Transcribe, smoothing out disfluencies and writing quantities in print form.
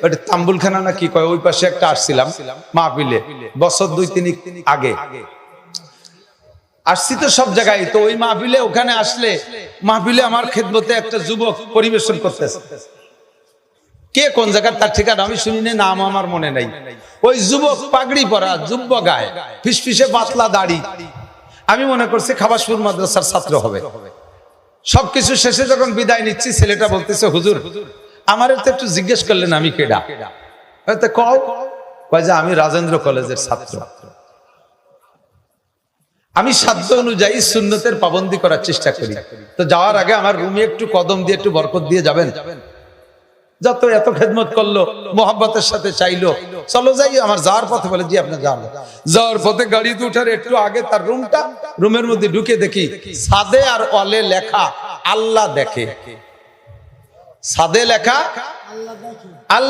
ওটা তাম্বুলখানা না কি কয়, ওই পাশে একটা আসছিলাম মাহফিলে, বছর 2-3 আগে আসছি তো সব জায়গায়। তো ওই মাহফিলে, ওখানে আসলে মাহফিলে আমার খেদমতে একটা যুবক পরিবেশন করতেছে। কে কোন জায়গার তার ঠিকানা আমি শুনি না, নাম আমার মনে নাই। ওই যুবক পাগড়ি পরা, যুব্য গায়ে, ফিসফিসে পাতলা দাড়ি। আমি মনে করছি খাবাসপুর মাদ্রাসার ছাত্র হবে। সবকিছু শেষে যখন বিদায় নিচ্ছি, ছেলেটা বলতেছে, হুজুর আমার তো একটু জিজ্ঞেস করলেন আমি কেডা? কয় যে আমি রাজেন্দ্র কলেজের ছাত্র। আমি সাধ্য অনুযায়ী সুন্নতের পাবন্দি করার চেষ্টা করি। তো যাওয়ার আগে আমার রুমে একটু কদম দিয়ে একটু বরকত দিয়ে যাবেন। যত এত খেদমত করলো, মোহাব্বতের সাথে চাইলো, চলো যাই। আমার যাওয়ার পথে বলে, জি আপনি যান। যাওয়ার পথে গাড়িতে উঠার একটু আগে তার রুমটা, রুমের মধ্যে ঢুকে দেখি ছাদে আর ওয়ালে লেখা আল্লাহ দেখে। ছাদে লেখা